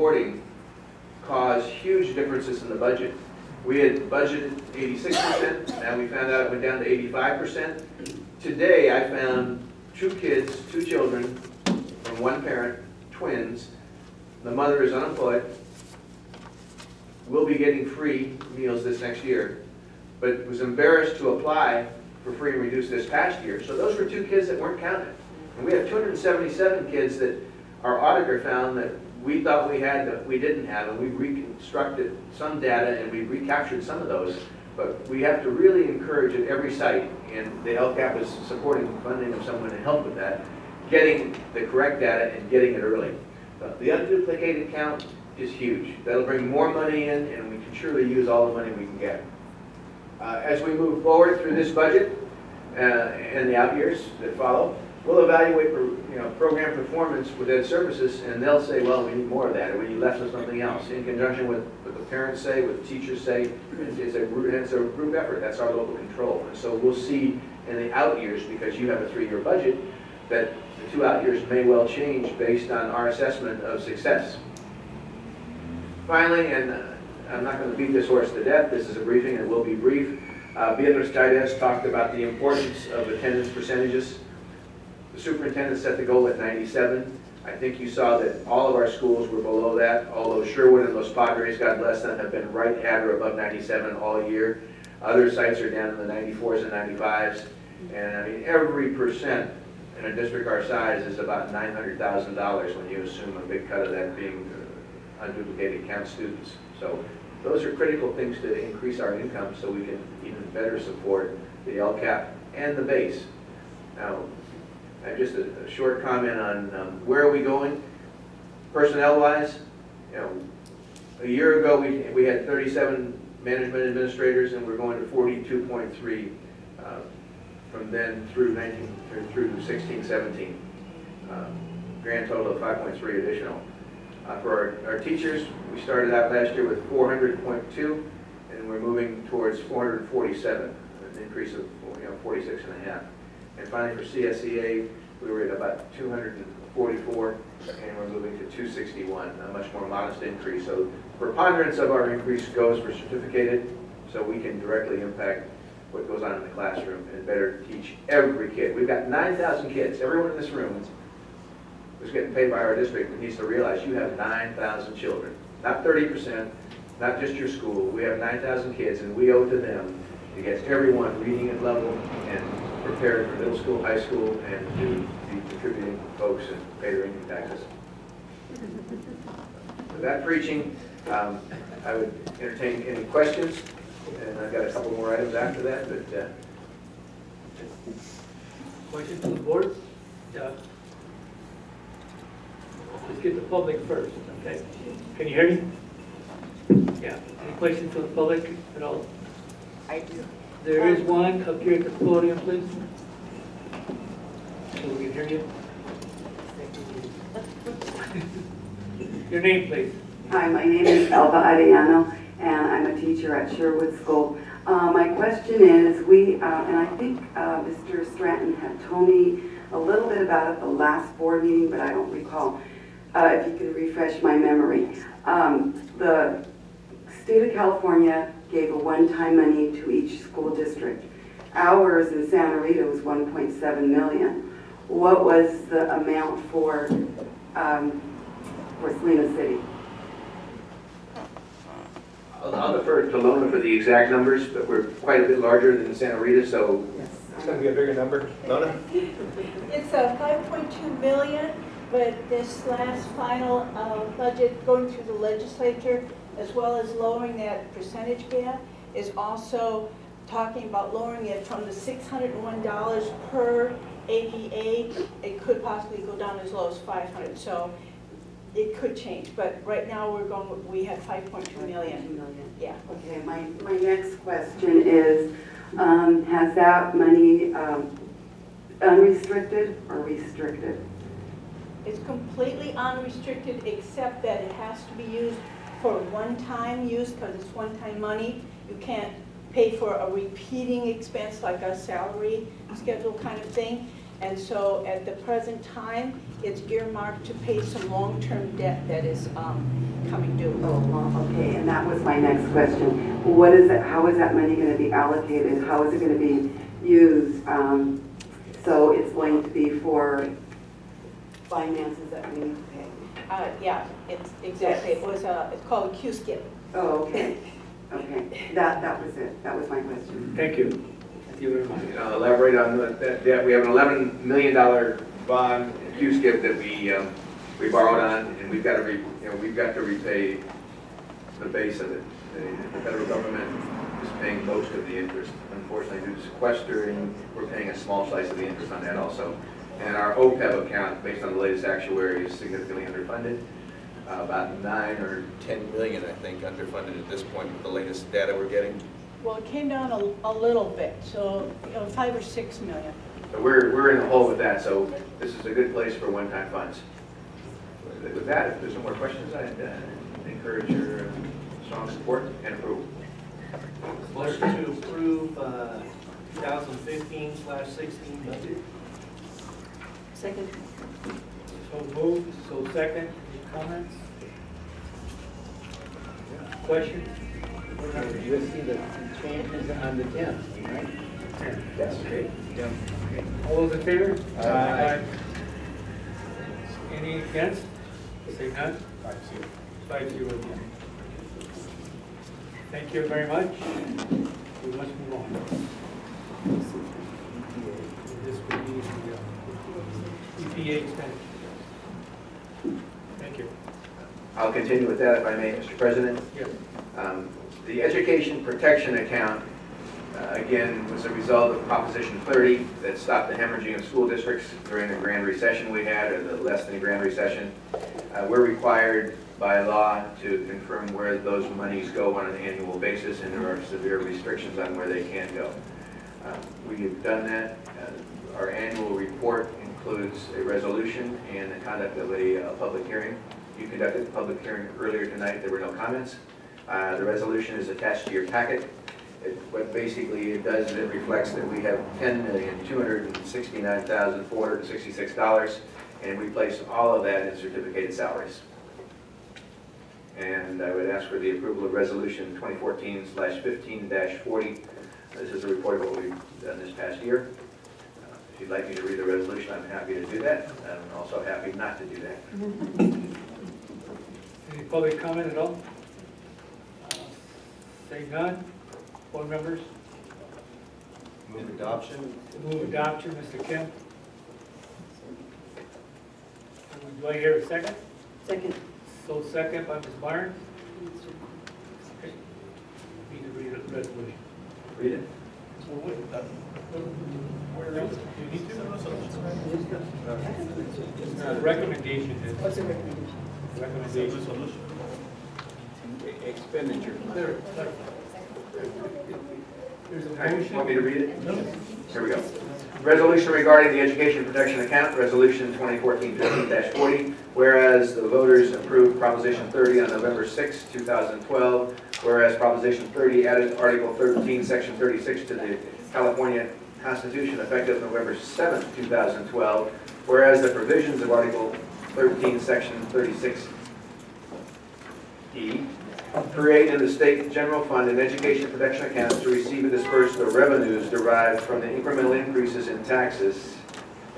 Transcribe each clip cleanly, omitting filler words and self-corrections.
reporting caused huge differences in the budget. We had budgeted 86%, now we found out it went down to 85%. Today I found two children from one parent, twins. The mother is unemployed, will be getting free meals this next year, but was embarrassed to apply for free and reduced this past year. So those were two kids that weren't counted. And we have 277 kids that our auditor found that we thought we had that we didn't have, and we've reconstructed some data and we've recaptured some of those. But we have to really encourage at every site, and the LCAP is supporting funding of someone to help with that, getting the correct data and getting it early. The unduplicated count is huge. That'll bring more money in, and we can surely use all the money we can get. As we move forward through this budget and the out years that follow, we'll evaluate program performance with Ed Services, and they'll say, well, we need more of that, or we need less of something else. In conjunction with what the parents say, what the teachers say, it's a group effort. That's our local control. And so we'll see in the out years, because you have a 3-year budget, that the 2 out years may well change based on our assessment of success. Finally, and I'm not going to beat this horse to death, this is a briefing and it will be brief. Beatriz Chaidez talked about the importance of attendance percentages. The superintendent set the goal at 97. I think you saw that all of our schools were below that, although Sherwood and Los Padres, God bless them, have been right at or above 97 all year. Other sites are down in the 94s and 95s. And I mean, every percent in a district our size is about $900,000 when you assume a big cut of that being unduplicated count students. So those are critical things to increase our income so we can even better support the LCAP and the base. Now, just a short comment on where are we going personnel-wise. A year ago we had 37 management administrators, and we're going to 42.3 from then through 16, 17. Grand total of 5.3 additional. For our teachers, we started out last year with 400.2, and we're moving towards 447, an increase of 46.5. And finally, for CSEA, we were at about 244, and we're moving to 261, a much more modest increase. So the preponderance of our increase goes for certificated, so we can directly impact what goes on in the classroom and better teach every kid. We've got 9,000 kids. Everyone in this room who's getting paid by our district needs to realize you have 9,000 children. Not 30%, not just your school. We have 9,000 kids, and we owe to them to get everyone reading at level and prepared for middle school, high school, and to be contributing folks and pay their income taxes. With that preaching, I would entertain any questions, and I've got a couple more items after that. But questions from the board? Let's get the public first, okay? Can you hear me? Yeah. Any questions from the public at all? I do. There is one up here at the podium, please. So we can hear you. Your name, please. Hi, my name is Elba Arellano, and I'm a teacher at Sherwood School. My question is, and I think Mr. Stratton had told me a little bit about it the last board meeting, but I don't recall. If you could refresh my memory. The state of California gave a one-time money to each school district. Ours in Santa Rita was $1.7 million. What was the amount for Salinas City? I'll defer to Lona for the exact numbers, but we're quite a bit larger than Santa Rita, so it's going to be a bigger number. Lona? It's a $5.2 million, but this last final budget going through the legislature, as well as lowering that percentage gap, is also talking about lowering it from the $601 per APA. It could possibly go down as low as $500. So it could change, but right now we have 5.2 million. Yeah. Okay, my next question is, has that money unrestricted or restricted? It's completely unrestricted, except that it has to be used for one-time use, because it's one-time money. You can't pay for a repeating expense like a salary schedule kind of thing. And so at the present time, It's earmarked to pay some long-term debt that is coming due. Oh, well, okay, and that was my next question. What is it, how is that money going to be allocated? How is it going to be used? So it's going to be for finances that we need to pay? Yeah, it's exactly, it's called a Q-skip. Oh, okay, okay. That was it. That was my question. Thank you. Thank you very much. Elaborate on that debt. We have an $11 million bond, Q-skip, that we borrowed on, and we've got to repay the base of it. The federal government is paying most of the interest. Unfortunately, due to sequestering, we're paying a small slice of the interest on that also. And our OPEB account, based on the latest actuary, is significantly underfunded. About 9 or 10 million, I think, underfunded at this point with the latest data we're getting. Well, it came down a little bit, so 5 or 6 million. So we're in the hole with that, so this is a good place for one-time funds. With that, if there's no more questions, I'd encourage your strong support and approval. Motion to approve 2015/16 budget. Second. So moved, so second. Any comments? Questions? You'll see the changes on the 10th, right? Yes. Okay. All those in favor? Aye. Any against? Say none. 5-0 again. Thank you very much. We must move on. This would be the EPA expenditure. Thank you. I'll continue with that if I may, Mr. President. Yes. The education protection account, again, was a result of Proposition 30 that stopped the hemorrhaging of school districts during the grand recession we had, or the less than grand recession. We're required by law to confirm where those monies go on an annual basis, and there are severe restrictions on where they can go. We have done that. Our annual report includes a resolution and the conduct of a public hearing. You conducted the public hearing earlier tonight. There were no comments. The resolution is attached to your packet. What basically it does is it reflects that we have $10,269,466, and we place all of that in certificated salaries. And I would ask for the approval of Resolution 2014/15-40. This is a report of what we've done this past year. If you'd like me to read the resolution, I'm happy to do that. I'm also happy not to do that. Any public comment at all? Saying none. Board members? Move adoption. Move adoption, Mr. Kim. Do I hear a second? Second. So second by Ms. Barnes. Okay. Need to read the resolution. Read it. Where else? Do you need to? The recommendation is. What's the recommendation? Recommendation. Expenditure. There's a All right, motion. want me to read it? Here we go. Resolution regarding the education protection account, Resolution 2014-15-40. Whereas the voters approved Proposition 30 on November 6, 2012. Whereas Proposition 30 added Article 13, Section 36 to the California Constitution effective November 7, 2012. Whereas the provisions of Article 13, Section 36E create in the state general fund an education protection account to receive and disperse the revenues derived from the incremental increases in taxes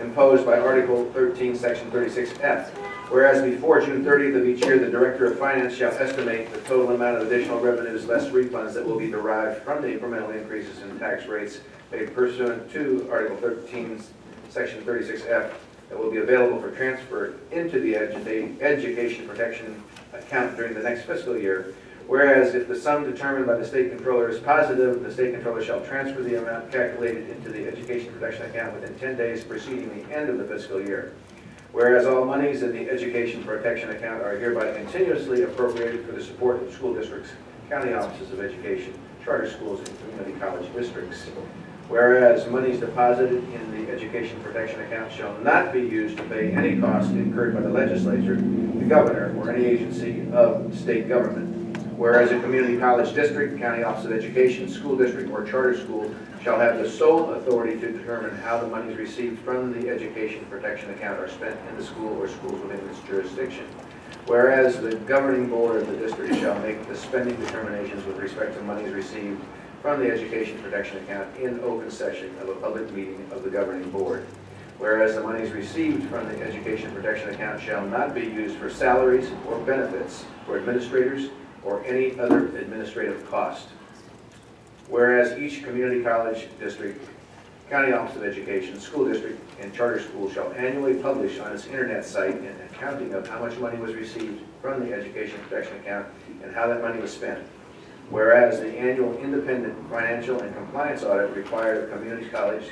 imposed by Article 13, Section 36F. Whereas before June 30th of each year, the Director of Finance shall estimate the total amount of additional revenues less refunds that will be derived from the incremental increases in tax rates paid pursuant to Article 13, Section 36F that will be available for transfer into the education protection account during the next fiscal year. Whereas if the sum determined by the state controller is positive, the state controller shall transfer the amount calculated into the education protection account within 10 days preceding the end of the fiscal year. Whereas all monies in the education protection account are hereby continuously appropriated for the support of school districts, county offices of education, charter schools, and community college districts. Whereas monies deposited in the education protection account shall not be used to pay any costs incurred by the legislature, the governor, or any agency of state government. Whereas a community college district, county office of education, school district, or charter school shall have the sole authority to determine how the monies received from the education protection account are spent in the school or schools within its jurisdiction. Whereas the governing board of the district shall make the spending determinations with respect to monies received from the education protection account in open session of a public meeting of the governing board. Whereas the monies received from the education protection account shall not be used for salaries or benefits for administrators or any other administrative cost. Whereas each community college district, county office of education, school district, and charter school shall annually publish on its internet site an accounting of how much money was received from the education protection account and how that money was spent. Whereas the annual independent financial and compliance audit required of community college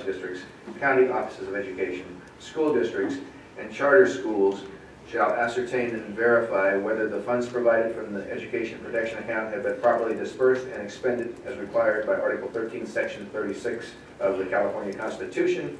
districts, county offices of education, school districts, and charter schools shall ascertain and verify whether the funds provided from the education protection account have been properly dispersed and expended as required by Article 13, Section 36 of the California Constitution.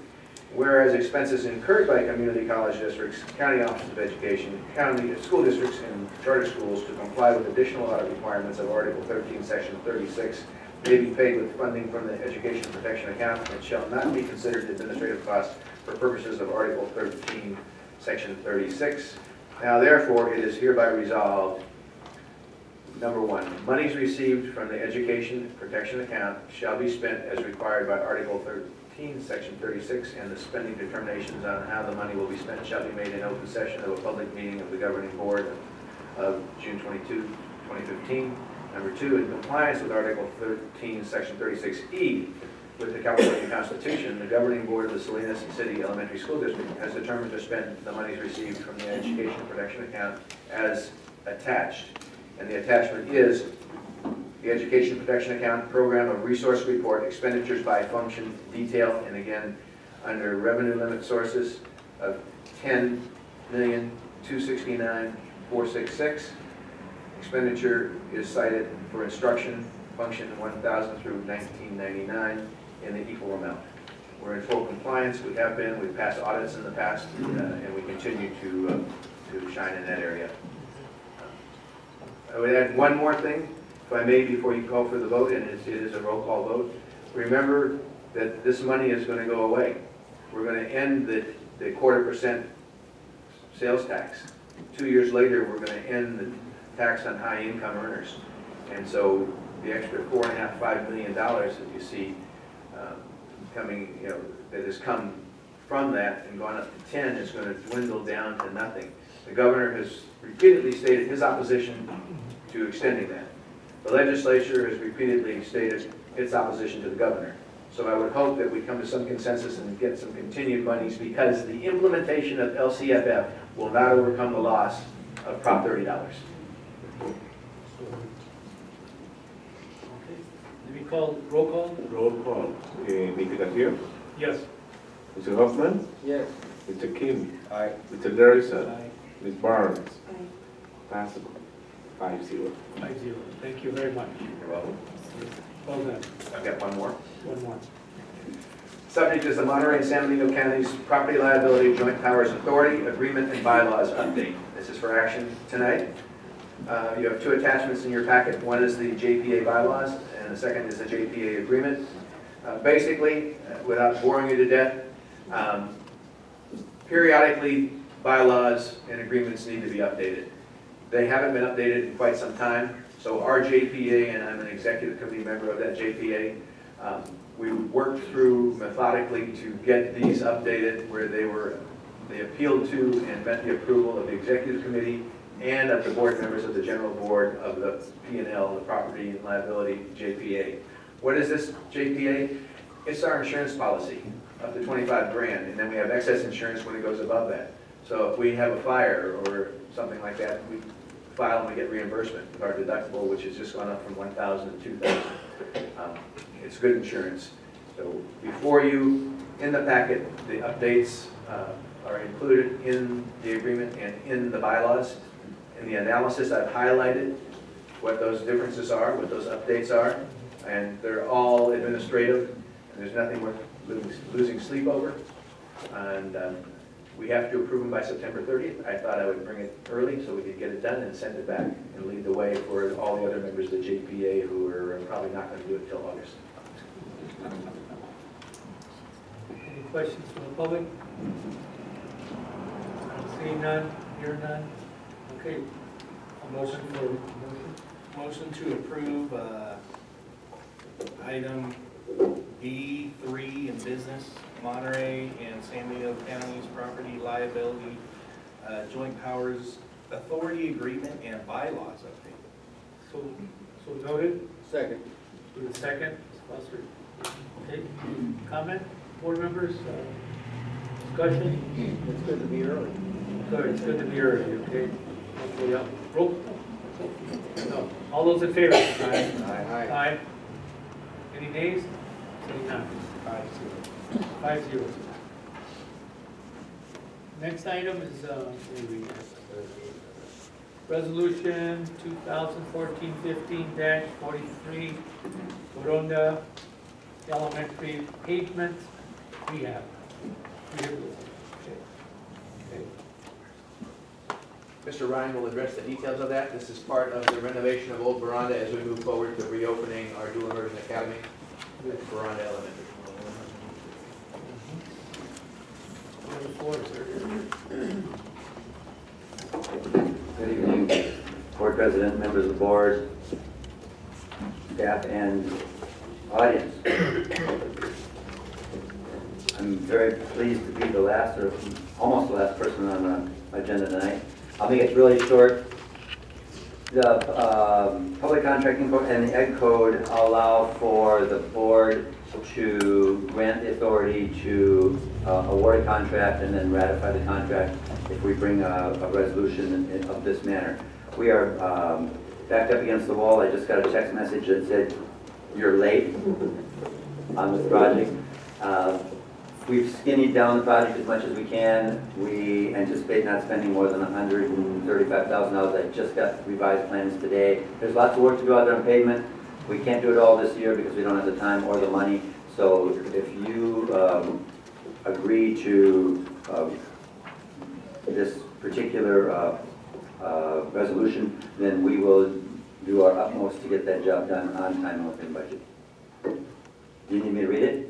Whereas expenses incurred by community college districts, county offices of education, county school districts, and charter schools to comply with additional audit requirements of Article 13, Section 36 may be paid with funding from the education protection account and shall not be considered administrative costs for purposes of Article 13, Section 36. Now therefore, it is hereby resolved, number one, monies received from the education protection account shall be spent as required by Article 13, Section 36, and the spending determinations on how the money will be spent shall be made in open session of a public meeting of the governing board of June 22, 2015. Number two, in compliance with Article 13, Section 36E, with the California Constitution, the governing board of the Salinas City Elementary School District has determined to spend the monies received from the education protection account as attached. And the attachment is the education protection account program of resource report, expenditures by function detail, and again, under revenue limit sources of $10,269,466. Expenditure is cited for instruction, function 1000 through 1999 in the equal amount. We're in full compliance. We have been. We've passed audits in the past, and we continue to shine in that area. I would add one more thing, if I may, before you call for the vote, and it is a roll call vote. Remember that this money is going to go away. We're going to end the 0.25% sales tax. 2 years later, we're going to end the tax on high income earners. And so the extra $4.5 million that you see coming, that has come from that and gone up to 10 is going to dwindle down to nothing. The governor has repeatedly stated his opposition to extending that. The legislature has repeatedly stated its opposition to the governor. So I would hope that we come to some consensus and get some continued monies, because the implementation of LCFF will not overcome the loss of Prop $30. Roll call? Roll call. Mr. Garcia? Yes. Mr. Hoffman? Yes. Mr. Kim? Aye. Mr. Larison? Aye. Ms. Barnes? Passable. 5-0. 5-0. Thank you very much. You're welcome. Well done. I've got one more. One more. Subject is the Monterey and San Benito County's Property Liability Joint Powers Authority Agreement and Bylaws Update. This is for action tonight. You have two attachments in your packet. One is the JPA bylaws, and the second is the JPA agreement. Basically, without boring you to death, periodically bylaws and agreements need to be updated. They haven't been updated in quite some time, so our JPA, and I'm an executive committee member of that JPA, we worked through methodically to get these updated where they appealed to and met the approval of the executive committee and of the board members of the general board of the P&L, the Property and Liability JPA. What is this JPA? It's our insurance policy, up to 25 grand, and then we have excess insurance when it goes above that. So if we have a fire or something like that, we file and we get reimbursement with our deductible, which has just gone up from 1,000 to 2,000. It's good insurance. So before you, in the packet, the updates are included in the agreement and in the bylaws. In the analysis, I've highlighted what those differences are, what those updates are, and they're all administrative, and there's nothing worth losing sleep over. And We have to approve them by September 30th. I thought I would bring it early so we could get it done and send it back and lead the way for all the other members of the JPA who are probably not going to do it until August. Any questions from the public? Seeing none, hearing none. Okay, a motion for motion. Motion to approve item B3 in business, Monterey and San Diego County's property liability joint powers authority agreement and bylaws update. So noted. Second. With a second, Ms. Foster. Okay, comment, board members, discussion? It's good to be early. Good, it's good to be early, okay? Hopefully, roll. No, all those in favor? Aye. Aye. Aye. Any nays? Seeing none. 5-0. Next item is, Resolution 2014-15-43, Coronda Elementary Pavement Rehab. Okay. Mr. Ryan will address the details of that. This is part of the renovation of Old Veranda as we move forward to reopening our dual immersion academy at Veranda Elementary. The floor, sir. Good evening, board president, members of the board, staff, and audience. I'm very pleased to be the last, or almost the last person on the agenda tonight. I'll make it really short. The public contracting code and the ed code allow for the board to grant the authority to award a contract and then ratify the contract if we bring a resolution of this manner. We are backed up against the wall. I just got a text message that said, "You're late" on this project. We've skinnied down the project as much as we can. We anticipate not spending more than $135,000. I just got revised plans today. There's lots of work to do out there on pavement. We can't do it all this year because we don't have the time or the money. So if you agree to this particular resolution, then we will do our utmost to get that job done on time and within budget. Do you need me to read it?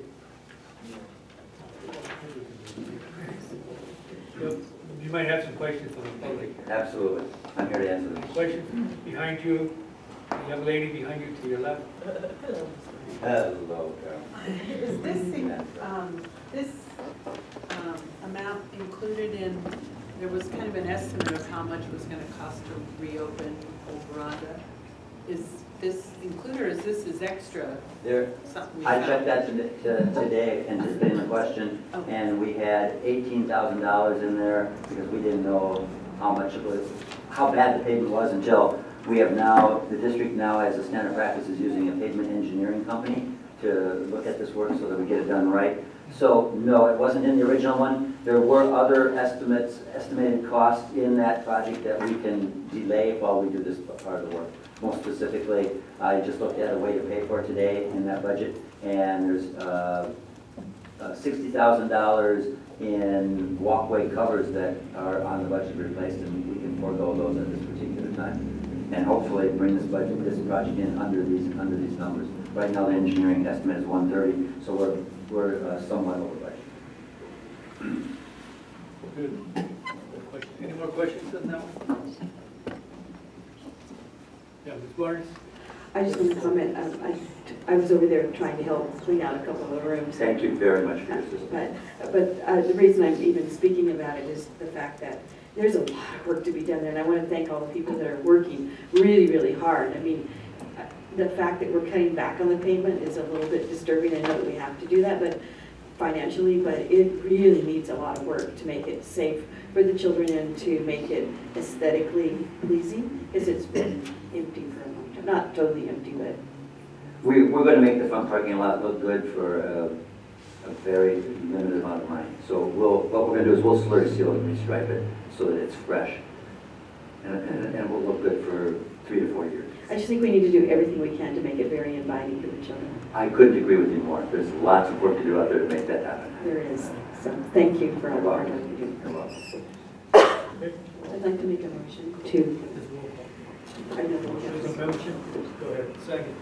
You might have some questions from the public. Absolutely. I'm here to answer them. Question behind you, the young lady behind you to your left. Hello, Carol. Is this amount included in, there was kind of an estimate of how much it was going to cost to reopen Old Veranda. Is this included, or is this extra? There, Something we I found? checked that today, anticipating the question, Okay. and we had $18,000 in there because we didn't know how much it was, how bad the pavement was until we have now, the district now as a standard practice is using a pavement engineering company to look at this work so that we get it done right. So no, it wasn't in the original one. There were other estimated costs in that project that we can delay while we do this part of the work. Most specifically, I just looked at a way to pay for it today in that budget, and there's $60,000 in walkway covers that are on the budget replaced, and we can forego those at this particular time, and hopefully bring this project in under these numbers. Right now, the engineering estimate is 130, so we're somewhat over budget. Good. Any more questions on that one? Yeah, Ms. Barnes? I just want to comment, I was over there trying to help clean out a couple of the rooms. Thank you very much for your assistance. But the reason I'm even speaking about it is the fact that there's a lot of work to be done there, and I want to thank all the people that are working really, really hard. I mean, the fact that we're cutting back on the pavement is a little bit disturbing. I know that we have to do that, but financially, but it really needs a lot of work to make it safe for the children and to make it aesthetically pleasing, because it's been empty for a long time. Not totally empty, but We're going to make the front parking lot look good for a very limited amount of money. So what we're going to do is we'll slurry seal it and restripe it so that it's fresh. And it will look good for 3 to 4 years. I just think we need to do everything we can to make it very inviting for the children. I couldn't agree with you more. There's lots of work to do out there to make that happen. There is. So thank you for all the hard work you do. I'd like to make a motion to, I know we have There's a motion, go ahead. Second.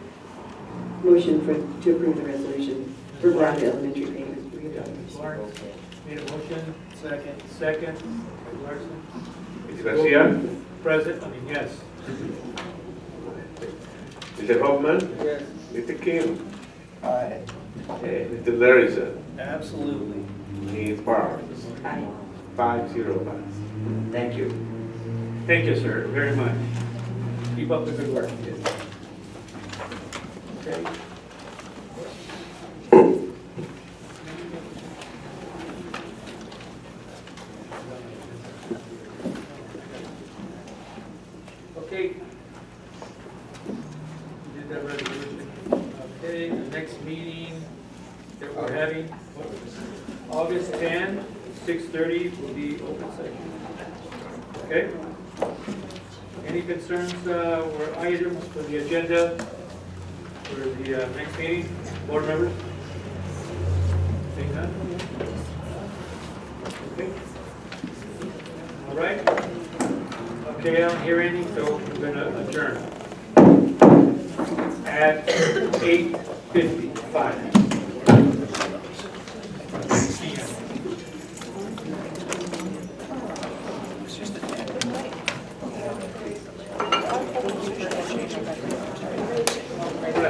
motion to approve the resolution for Broad Elementary payment rehabilitation. Lawrence made a motion, Second. second, Larson. Mr. Garcia, Present, yes. Mr. Hoffman, Yes. Mr. Kim, Aye. Mr. Larison, Absolutely. Ms. Barnes, Aye. 5-0 pass. Thank you. Thank you, sir, very much. Keep up the good work. Okay. Okay. We did that resolution. Okay, the next meeting that we're having, August 10, 6:30 will be open session. Okay? Any concerns or items for the agenda for the next meeting? Board members? Seeing none? Okay. All right. Okay, I don't hear anything, so we're going to adjourn at 8:55.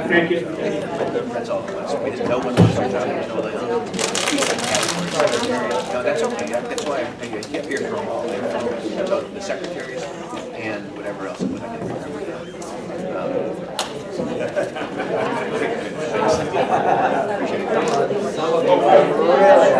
Thank you. That's all it was. We didn't know when to search out, no, that's okay. That's why I kept hearing from all about the secretaries and whatever else. When I didn't Appreciate it.